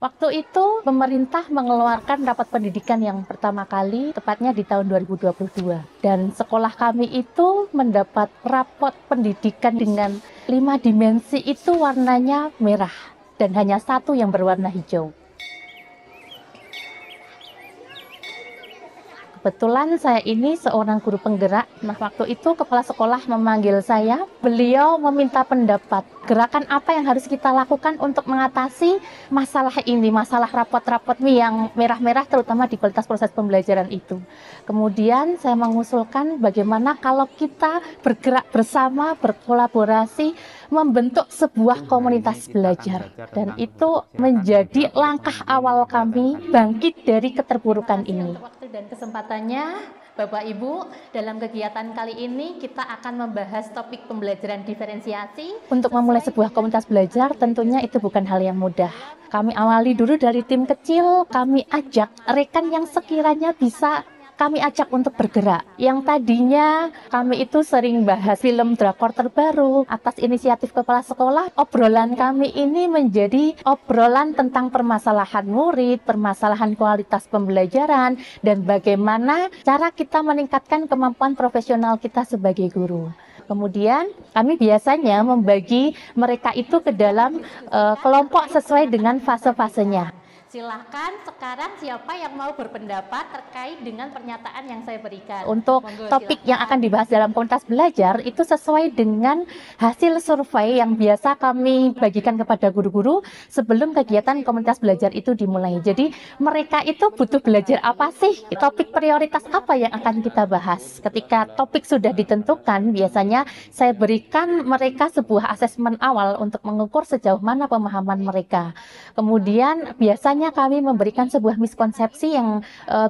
Waktu itu pemerintah mengeluarkan rapat pendidikan yang pertama kali, tepatnya di tahun 2022. Dan sekolah kami itu mendapat rapot pendidikan dengan 5 dimensi itu warnanya merah dan hanya satu yang berwarna hijau. Kebetulan saya ini seorang guru penggerak. Nah, waktu itu kepala sekolah memanggil saya. Beliau meminta pendapat, gerakan apa yang harus kita lakukan untuk mengatasi masalah ini, masalah rapot-rapot yang merah-merah terutama di kualitas proses pembelajaran itu. Kemudian saya mengusulkan bagaimana kalau kita bergerak bersama, berkolaborasi, membentuk sebuah komunitas belajar. Dan itu menjadi langkah awal kami bangkit dari keterpurukan ini. Waktu dan kesempatannya, Bapak Ibu, dalam kegiatan kali ini kita akan membahas topik pembelajaran diferensiasi. Untuk memulai sebuah komunitas belajar tentunya itu bukan hal yang mudah. Kami awali dulu dari tim kecil, kami ajak rekan yang sekiranya bisa kami ajak untuk bergerak. Yang tadinya kami itu sering bahas film drakor terbaru. Atas inisiatif kepala sekolah, obrolan kami ini menjadi obrolan tentang permasalahan murid, permasalahan kualitas pembelajaran, dan bagaimana cara kita meningkatkan kemampuan profesional kita sebagai guru. Kemudian kami biasanya membagi mereka itu ke dalam kelompok sesuai dengan fase-fasenya. Silahkan sekarang siapa yang mau berpendapat terkait dengan pernyataan yang saya berikan. Untuk topik yang akan dibahas dalam komunitas belajar itu sesuai dengan hasil survei yang biasa kami bagikan kepada guru-guru sebelum kegiatan komunitas belajar itu dimulai. Jadi mereka itu butuh belajar apa sih? Topik prioritas apa yang akan kita bahas? Ketika topik sudah ditentukan, biasanya saya berikan mereka sebuah asesmen awal untuk mengukur sejauh mana pemahaman mereka. Kemudian biasanya kami memberikan sebuah miskonsepsi yang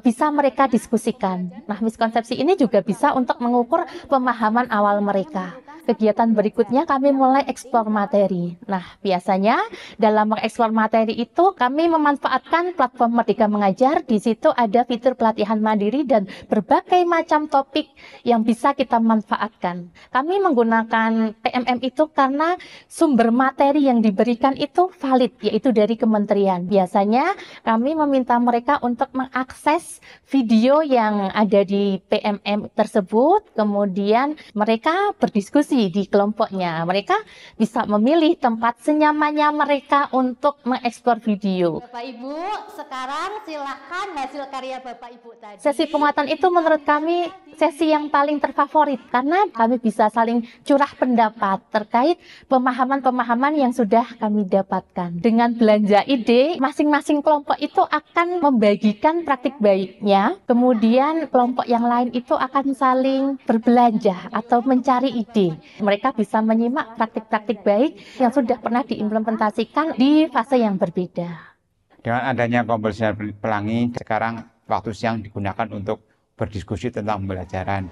bisa mereka diskusikan. Nah, miskonsepsi ini juga bisa untuk mengukur pemahaman awal mereka. Kegiatan berikutnya kami mulai eksplor materi. Nah, biasanya dalam mengeksplor materi itu kami memanfaatkan platform Merdeka Mengajar. Di situ ada fitur pelatihan mandiri dan berbagai macam topik yang bisa kita manfaatkan. Kami menggunakan PMM itu karena sumber materi yang diberikan itu valid, yaitu dari kementerian. Biasanya kami meminta mereka untuk mengakses video yang ada di PMM tersebut, kemudian mereka berdiskusi di kelompoknya. Mereka bisa memilih tempat senyamannya mereka untuk mengeksplor video. Bapak Ibu, sekarang silakan hasil karya Bapak Ibu tadi. Sesi penguatan itu menurut kami sesi yang paling terfavorit karena kami bisa saling curah pendapat terkait pemahaman-pemahaman yang sudah kami dapatkan. Dengan belanja ide, masing-masing kelompok itu akan membagikan praktik baiknya, kemudian kelompok yang lain itu akan saling berbelanja atau mencari ide. Mereka bisa menyimak praktik-praktik baik yang sudah pernah diimplementasikan di fase yang berbeda. Dengan adanya kompol sinar pelangi, sekarang waktu siang digunakan untuk berdiskusi tentang pembelajaran.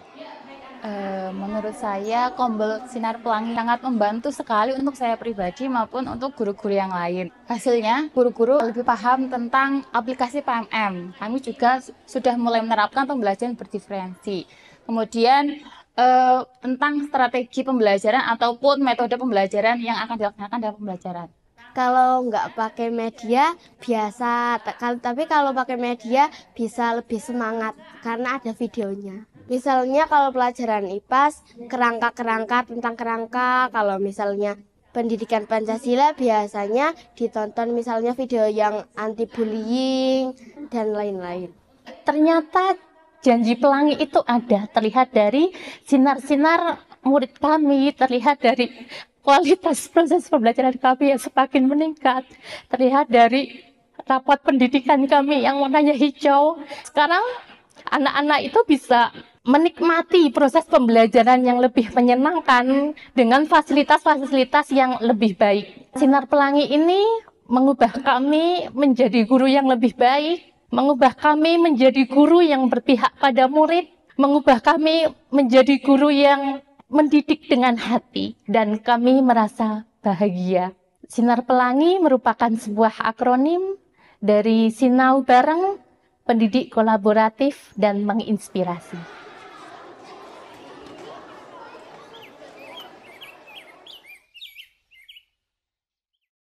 Menurut saya Kompol Sinar Pelangi sangat membantu sekali untuk saya pribadi maupun untuk guru-guru yang lain. Hasilnya, guru-guru lebih paham tentang aplikasi PMM. Kami juga sudah mulai menerapkan pembelajaran berdiferensi. Kemudian, tentang strategi pembelajaran ataupun metode pembelajaran yang akan dilaksanakan dalam pembelajaran. Kalau nggak pakai media biasa, tapi kalau pakai media bisa lebih semangat karena ada videonya. Misalnya kalau pelajaran IPAS, kerangka-kerangka tentang kerangka, kalau misalnya pendidikan Pancasila biasanya ditonton misalnya video yang anti bullying dan lain-lain. Ternyata janji pelangi itu ada, terlihat dari sinar-sinar murid kami, terlihat dari kualitas proses pembelajaran kami yang semakin meningkat, terlihat dari rapot pendidikan kami yang warnanya hijau. Sekarang anak-anak itu bisa menikmati proses pembelajaran yang lebih menyenangkan dengan fasilitas-fasilitas yang lebih baik. Sinar pelangi ini mengubah kami menjadi guru yang lebih baik, mengubah kami menjadi guru yang berpihak pada murid, mengubah kami menjadi guru yang mendidik dengan hati, dan kami merasa bahagia. Sinar Pelangi merupakan sebuah akronim dari Sinau Bareng, pendidik kolaboratif dan menginspirasi.